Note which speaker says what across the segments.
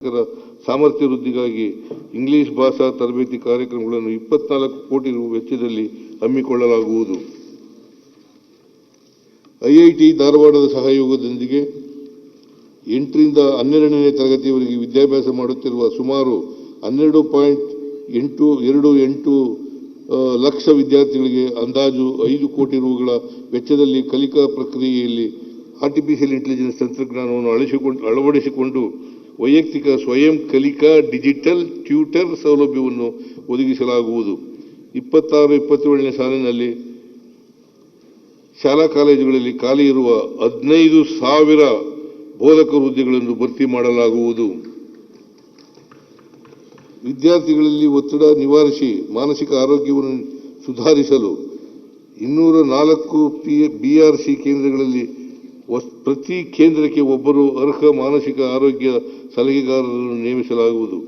Speaker 1: ಸಾಮರ್ಥ್ಯ ವೃದ್ಧಿಗಾಗಿ ಇಂಗ್ಲಿಷ್ ಭಾಷಾ ತರಬೇತಿ ಕಾರ್ಯಕ್ರಮಗಳನ್ನು 24 ಕೋಟಿ ರು ವೆಚ್ಚದಲ್ಲಿ ಹಮ್ಮಿಕೊಳ್ಳಲಾಗುವುದು. ಐಐಟಿ ಧಾರವಾಡದ ಸಹಯೋಗದೊಂದಿಗೆ 8ರಿಂದ 12ನೇ ತರಗತಿಯವರೆಗೆ ವಿದ್ಯಾಭ್ಯಾಸ ಮಾಡುತ್ತಿರುವ ಸುಮಾರು 12.28 ಲಕ್ಷ ವಿದ್ಯಾರ್ಥಿಗಳಿಗೆ ಅಂದಾಜು 5 ಕೋಟಿ ರುಗಳ ವೆಚ್ಚದಲ್ಲಿ ಕಲಿಕಾ ಪ್ರಕ್ರಿಯೆಯಲ್ಲಿ ಆರ್ಟಿಫಿಷಿಯಲ್ ಇಂಟೆಲಿಜೆನ್ಸ್ ತಂತ್ರಜ್ಞಾನವನ್ನು ಅಳವಡಿಸಿಕೊಂಡು ವೈಯಕ್ತಿಕ ಸ್ವಯಂ ಕಲಿಕಾ ಡಿಜಿಟಲ್ ಟ್ಯೂಟರ್ ಸೌಲಭ್ಯವನ್ನು ಒದಗಿಸಲಾಗುವುದು. 26-27ನೇ ಸಾಲಿನಲ್ಲಿ ಶಾಲಾ ಕಾಲೇಜುಗಳಲ್ಲಿ ಖಾಲಿ ಇರುವ 15,000 ಬೋಧಕ ಹುದ್ದೆಗಳನ್ನು ಭರ್ತಿ ಮಾಡಲಾಗುವುದು. ವಿದ್ಯಾರ್ಥಿಗಳಲ್ಲಿ ಒತ್ತಡ ನಿವಾರಿಸಿ ಮಾನಸಿಕ ಆರೋಗ್ಯವನ್ನು ಸುಧಾರಿಸಲು 204 ಬಿಆರ್ಸಿ ಕೇಂದ್ರಗಳಲ್ಲಿ ಪ್ರತಿ ಕೇಂದ್ರಕ್ಕೆ ಒಬ್ಬರು ಅರ್ಹ ಮಾನಸಿಕ ಆರೋಗ್ಯ ಸಲಹೆಗಾರರನ್ನು ನೇಮಿಸಲಾಗುವುದು.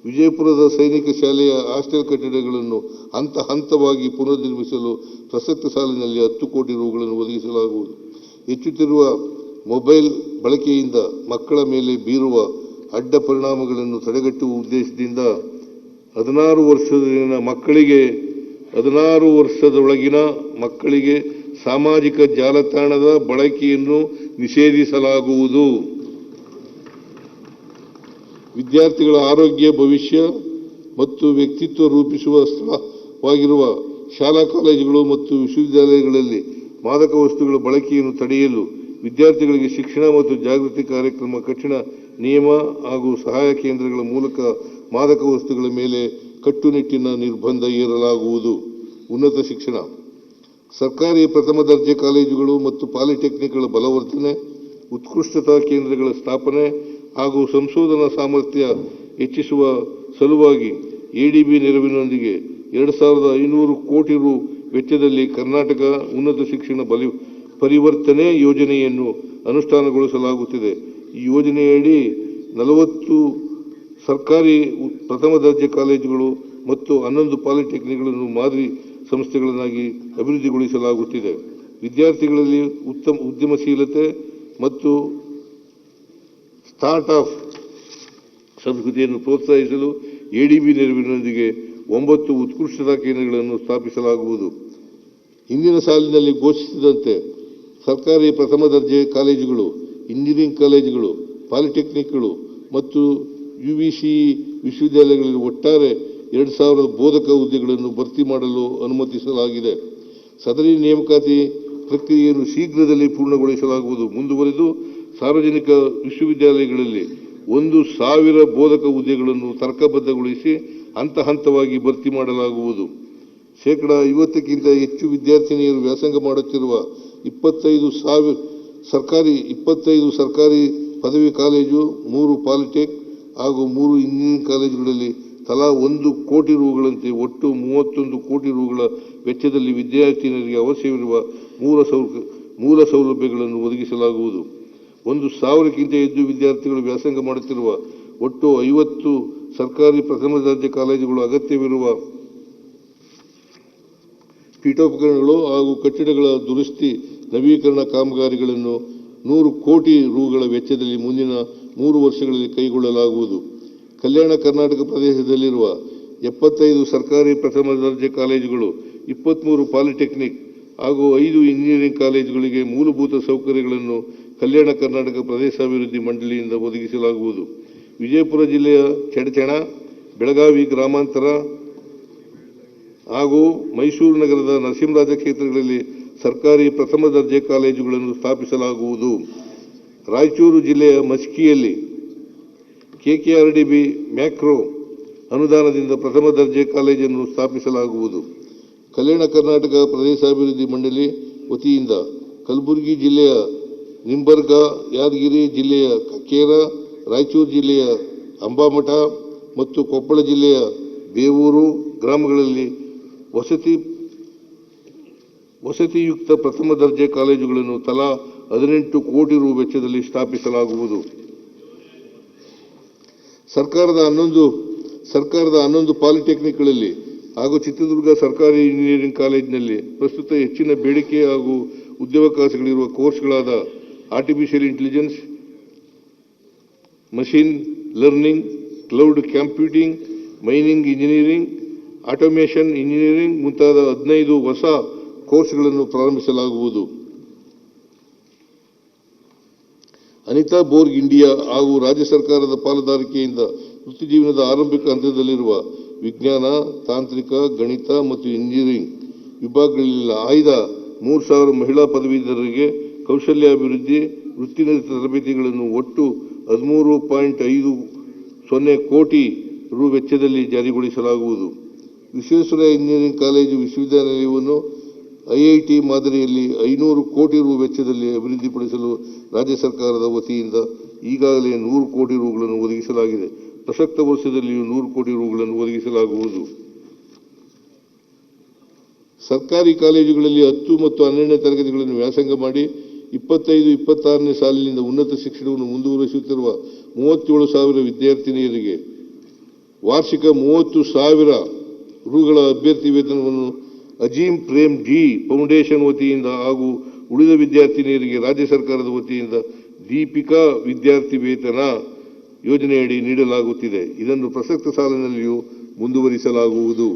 Speaker 1: ವಿಜಯಪುರದ ಸೈನಿಕ ಶಾಲೆಯ ಹಾಸ್ಟೆಲ್ ಕಟ್ಟಡಗಳನ್ನು ಹಂತ ಹಂತವಾಗಿ ಪುನರ್ನಿರ್ಮಿಸಲು ಪ್ರಸಕ್ತ ಸಾಲಿನಲ್ಲಿ 10 ಕೋಟಿ ರುಗಳನ್ನು ಒದಗಿಸಲಾಗುವುದು. ಹೆಚ್ಚುತ್ತಿರುವ ಮೊಬೈಲ್ ಬಳಕೆಯಿಂದ ಮಕ್ಕಳ ಮೇಲೆ ಬೀರುವ ಅಡ್ಡ ಪರಿಣಾಮಗಳನ್ನು ತಡೆಗಟ್ಟುವ ಉದ್ದೇಶದಿಂದ 16 ವರ್ಷದೊಳಗಿನ ಮಕ್ಕಳಿಗೆ ಸಾಮಾಜಿಕ ಜಾಲತಾಣದ ಬಳಕೆಯನ್ನು ನಿಷೇಧಿಸಲಾಗುವುದು. ವಿದ್ಯಾರ್ಥಿಗಳ ಆರೋಗ್ಯ, ಭವಿಷ್ಯ ಮತ್ತು ವ್ಯಕ್ತಿತ್ವ ರೂಪಿಸುವ ಸ್ಥಳವಾಗಿರುವ ಶಾಲಾ ಕಾಲೇಜುಗಳು ಮತ್ತು ವಿಶ್ವವಿದ್ಯಾಲಯಗಳಲ್ಲಿ ಮಾದಕ ವಸ್ತುಗಳ ಬಳಕೆಯನ್ನು ತಡೆಯಲು ವಿದ್ಯಾರ್ಥಿಗಳಿಗೆ ಶಿಕ್ಷಣ ಮತ್ತು ಜಾಗೃತಿ ಕಾರ್ಯಕ್ರಮ, ಕಠಿಣ ನಿಯಮ ಹಾಗೂ ಸಹಾಯ ಕೇಂದ್ರಗಳ ಮೂಲಕ ಮಾದಕ ವಸ್ತುಗಳ ಮೇಲೆ ಕಟ್ಟುನಿಟ್ಟಿನ ನಿರ್ಬಂಧ ಹೇರಲಾಗುವುದು. ಉನ್ನತ ಶಿಕ್ಷಣ, ಸರ್ಕಾರಿ ಪ್ರಥಮ ದರ್ಜೆ ಕಾಲೇಜುಗಳು ಮತ್ತು ಪಾಲಿಟೆಕ್ನಿಕ್ಗಳ ಬಲವರ್ಧನೆ, ಉತ್ಕೃಷ್ಟತಾ ಕೇಂದ್ರಗಳ ಸ್ಥಾಪನೆ ಹಾಗೂ ಸಂಶೋಧನಾ ಸಾಮರ್ಥ್ಯ ಹೆಚ್ಚಿಸುವ ಸಲುವಾಗಿ ಎಡಿಬಿ ನೆರವಿನೊಂದಿಗೆ 2,500 ಕೋಟಿ ರು ವೆಚ್ಚದಲ್ಲಿ ಕರ್ನಾಟಕ ಉನ್ನತ ಶಿಕ್ಷಣ ಪರಿವರ್ತನೆ ಯೋಜನೆಯನ್ನು ಅನುಷ್ಠಾನಗೊಳಿಸಲಾಗುತ್ತಿದೆ. ಈ ಯೋಜನೆಯಡಿ 40 ಸರ್ಕಾರಿ ಪ್ರಥಮ ದರ್ಜೆ ಕಾಲೇಜುಗಳು ಮತ್ತು 11 ಪಾಲಿಟೆಕ್ನಿಕ್ಗಳನ್ನು ಮಾದರಿ ಸಂಸ್ಥೆಗಳನ್ನಾಗಿ ಅಭಿವೃದ್ಧಿಗೊಳಿಸಲಾಗುತ್ತಿದೆ. ವಿದ್ಯಾರ್ಥಿಗಳಲ್ಲಿ ಉತ್ತಮ ಉದ್ಯಮಶೀಲತೆ ಮತ್ತು ಸ್ಟಾರ್ಟ್ ಅಪ್ ಸಂಸ್ಕೃತಿಯನ್ನು ಪ್ರೋತ್ಸಾಹಿಸಲು ಎಡಿಬಿ ನೆರವಿನೊಂದಿಗೆ 9 ಉತ್ಕೃಷ್ಟತಾ ಕೇಂದ್ರಗಳನ್ನು ಸ್ಥಾಪಿಸಲಾಗುವುದು. ಹಿಂದಿನ ಸಾಲಿನಲ್ಲಿ ಘೋಷಿಸಿದಂತೆ ಸರ್ಕಾರಿ ಪ್ರಥಮ ದರ್ಜೆ ಕಾಲೇಜುಗಳು, ಇಂಜಿನಿಯರಿಂಗ್ ಕಾಲೇಜುಗಳು, ಪಾಲಿಟೆಕ್ನಿಕ್ಗಳು ಮತ್ತು ಯುವಿಸಿ ವಿಶ್ವವಿದ್ಯಾಲಯಗಳಲ್ಲಿ ಒಟ್ಟಾರೆ 2,000 ಬೋಧಕ ಹುದ್ದೆಗಳನ್ನು ಭರ್ತಿ ಮಾಡಲು ಅನುಮತಿಸಲಾಗಿದೆ. ಸದರಿ ನೇಮಕಾತಿ ಪ್ರಕ್ರಿಯೆಯನ್ನು ಶೀಘ್ರದಲ್ಲಿ ಪೂರ್ಣಗೊಳಿಸಲಾಗುವುದು. ಮುಂದುವರೆದು ಸಾರ್ವಜನಿಕ ವಿಶ್ವವಿದ್ಯಾಲಯಗಳಲ್ಲಿ 1,000 ಬೋಧಕ ಹುದ್ದೆಗಳನ್ನು ತರ್ಕಬದ್ಧಗೊಳಿಸಿ ಹಂತ ಹಂತವಾಗಿ ಭರ್ತಿ ಮಾಡಲಾಗುವುದು. 50ಕ್ಕಿಂತ ಹೆಚ್ಚು ವಿದ್ಯಾರ್ಥಿನಿಯರು ವ್ಯಾಸಂಗ ಮಾಡುತ್ತಿರುವ 25 ಸರ್ಕಾರಿ ಪದವಿ ಕಾಲೇಜು, 3 ಪಾಲಿಟೆಕ್ ಹಾಗೂ 3 ಇಂಜಿನಿಯರಿಂಗ್ ಕಾಲೇಜುಗಳಲ್ಲಿ ತಲಾ 1 ಕೋಟಿ ರುಗಳಂತೆ ಒಟ್ಟು 31 ಕೋಟಿ ರುಗಳ ವೆಚ್ಚದಲ್ಲಿ ವಿದ್ಯಾರ್ಥಿನಿಯರಿಗೆ ಅವಶ್ಯವಿರುವ ಮೂಲ ಸೌಲಭ್ಯಗಳನ್ನು ಒದಗಿಸಲಾಗುವುದು. 1,000ಕ್ಕಿಂತ ಹೆಚ್ಚು ವಿದ್ಯಾರ್ಥಿಗಳು ವ್ಯಾಸಂಗ ಮಾಡುತ್ತಿರುವ ಒಟ್ಟು 50 ಸರ್ಕಾರಿ ಪ್ರಥಮ ದರ್ಜೆ ಕಾಲೇಜುಗಳು ಅಗತ್ಯವಿರುವ ಪೀಠೋಪಕರಣಗಳು ಹಾಗೂ ಕಟ್ಟಡಗಳ ದುರಸ್ತಿ, ನವೀಕರಣ ಕಾಮಗಾರಿಗಳನ್ನು 100 ಕೋಟಿ ರುಗಳ ವೆಚ್ಚದಲ್ಲಿ ಮುಂದಿನ 3 ವರ್ಷಗಳಲ್ಲಿ ಕೈಗೊಳ್ಳಲಾಗುವುದು. ಕಲ್ಯಾಣ ಕರ್ನಾಟಕ ಪ್ರದೇಶದಲ್ಲಿರುವ 75 ಸರ್ಕಾರಿ ಪ್ರಥಮ ದರ್ಜೆ ಕಾಲೇಜುಗಳು, 23 ಪಾಲಿಟೆಕ್ನಿಕ್ ಹಾಗೂ 5 ಇಂಜಿನಿಯರಿಂಗ್ ಕಾಲೇಜುಗಳಿಗೆ ಮೂಲಭೂತ ಸೌಕರ್ಯಗಳನ್ನು ಕಲ್ಯಾಣ ಕರ್ನಾಟಕ ಪ್ರದೇಶಾಭಿವೃದ್ಧಿ ಮಂಡಳಿಯಿಂದ ಒದಗಿಸಲಾಗುವುದು. ವಿಜಯಪುರ ಜಿಲ್ಲೆಯ ಚಡಚಣ, ಬೆಳಗಾವಿ ಗ್ರಾಮಾಂತರ ಹಾಗೂ ಮೈಸೂರು ನಗರದ ನರಸಿಂಹರಾಜ ಕ್ಷೇತ್ರಗಳಲ್ಲಿ ಸರ್ಕಾರಿ ಪ್ರಥಮ ದರ್ಜೆ ಕಾಲೇಜುಗಳನ್ನು ಸ್ಥಾಪಿಸಲಾಗುವುದು. ರಾಯಚೂರು ಜಿಲ್ಲೆಯ ಮಸ್ಕಿಯಲ್ಲಿ ಕೆಕೆಆರ್ಡಿಬಿ ಮ್ಯಾಕ್ರೋ ಅನುದಾನದಿಂದ ಪ್ರಥಮ ದರ್ಜೆ ಕಾಲೇಜನ್ನು ಸ್ಥಾಪಿಸಲಾಗುವುದು. ಕಲ್ಯಾಣ ಕರ್ನಾಟಕ ಪ್ರದೇಶಾಭಿವೃದ್ಧಿ ಮಂಡಳಿ ವತಿಯಿಂದ ಕಲಬುರಗಿ ಜಿಲ್ಲೆಯ ನಿಂಬರ್ಗ, ಯಾದಗಿರಿ ಜಿಲ್ಲೆಯ ಕಕ್ಕೇರ, ರಾಯಚೂರು ಜಿಲ್ಲೆಯ ಅಂಬಾಮಠ ಮತ್ತು ಕೊಪ್ಪಳ ಜಿಲ್ಲೆಯ ಬೇವೂರು ಗ್ರಾಮಗಳಲ್ಲಿ ವಸತಿಯುಕ್ತ ಪ್ರಥಮ ದರ್ಜೆ ಕಾಲೇಜುಗಳನ್ನು ತಲಾ 18 ಕೋಟಿ ರು ವೆಚ್ಚದಲ್ಲಿ ಸ್ಥಾಪಿಸಲಾಗುವುದು. ಸರ್ಕಾರದ 11 ಪಾಲಿಟೆಕ್ನಿಕ್ಗಳಲ್ಲಿ ಹಾಗೂ ಚಿತ್ರದುರ್ಗ ಸರ್ಕಾರಿ ಇಂಜಿನಿಯರಿಂಗ್ ಕಾಲೇಜಿನಲ್ಲಿ ಪ್ರಸ್ತುತ ಹೆಚ್ಚಿನ ಬೇಡಿಕೆ ಹಾಗೂ ಉದ್ಯೋಗಾವಕಾಶಗಳಿರುವ ಕೋರ್ಸ್ಗಳಾದ artificial intelligence, machine learning, cloud computing, mining engineering, automation engineering ಮುಂತಾದ 15 ಹೊಸ ಕೋರ್ಸ್ಗಳನ್ನು ಪ್ರಾರಂಭಿಸಲಾಗುವುದು. ಅನಿತಾ ಬೋರ್ಗ್ ಇಂಡಿಯಾ ಹಾಗೂ ರಾಜ್ಯ ಸರ್ಕಾರದ ಪಾಲುದಾರಿಕೆಯಿಂದ ವೃತ್ತಿಜೀವನದ ಆರಂಭಿಕ ಹಂತದಲ್ಲಿರುವ ವಿಜ್ಞಾನ, ತಾಂತ್ರಿಕ, ಗಣಿತ ಮತ್ತು ಇಂಜಿನಿಯರಿಂಗ್ ವಿಭಾಗಗಳಲ್ಲಿ ಆಯ್ದ 3,000 ಮಹಿಳಾ ಪದವೀಧರರಿಗೆ ಕೌಶಲ್ಯಾಭಿವೃದ್ಧಿ ವೃತ್ತಿನಿರತ ತರಬೇತಿಗಳನ್ನು ಒಟ್ಟು 13.50 ಕೋಟಿ ರು ವೆಚ್ಚದಲ್ಲಿ ಜಾರಿಗೊಳಿಸಲಾಗುವುದು. ವಿಶ್ವೇಶ್ವರಯ್ಯ ಇಂಜಿನಿಯರಿಂಗ್ ಕಾಲೇಜು ವಿಶ್ವವಿದ್ಯಾನಿಲಯವನ್ನು ಐಐಟಿ ಮಾದರಿಯಲ್ಲಿ 500 ಕೋಟಿ ರು ವೆಚ್ಚದಲ್ಲಿ ಅಭಿವೃದ್ಧಿಪಡಿಸಲು ರಾಜ್ಯ ಸರ್ಕಾರದ ವತಿಯಿಂದ ಈಗಾಗಲೇ 100 ಕೋಟಿ ರುಗಳನ್ನು ಒದಗಿಸಲಾಗಿದೆ. ಪ್ರಸಕ್ತ ವರ್ಷದಲ್ಲಿಯೂ 100 ಕೋಟಿ ರುಗಳನ್ನು ಒದಗಿಸಲಾಗುವುದು. ಸರ್ಕಾರಿ ಕಾಲೇಜುಗಳಲ್ಲಿ 10 ಮತ್ತು 12ನೇ ತರಗತಿಗಳನ್ನು ವ್ಯಾಸಂಗ ಮಾಡಿ 25-26ನೇ ಸಾಲಿನಿಂದ ಉನ್ನತ ಶಿಕ್ಷಣವನ್ನು ಮುಂದುವರಿಸುತ್ತಿರುವ 37,000 ವಿದ್ಯಾರ್ಥಿನಿಯರಿಗೆ ವಾರ್ಷಿಕ 30,000 ರುಗಳ ಅಭ್ಯರ್ಥಿ ವೇತನವನ್ನು ಅಜೀಂ ಪ್ರೇಮ್ ಜಿ ಫೌಂಡೇಶನ್ ವತಿಯಿಂದ ಹಾಗೂ ಉಳಿದ ವಿದ್ಯಾರ್ಥಿನಿಯರಿಗೆ ರಾಜ್ಯ ಸರ್ಕಾರದ ವತಿಯಿಂದ ದೀಪಿಕಾ ವಿದ್ಯಾರ್ಥಿ ವೇತನ ಯೋಜನೆಯಡಿ ನೀಡಲಾಗುತ್ತಿದೆ. ಇದನ್ನು ಪ್ರಸಕ್ತ ಸಾಲಿನಲ್ಲಿಯೂ ಮುಂದುವರಿಸಲಾಗುವುದು.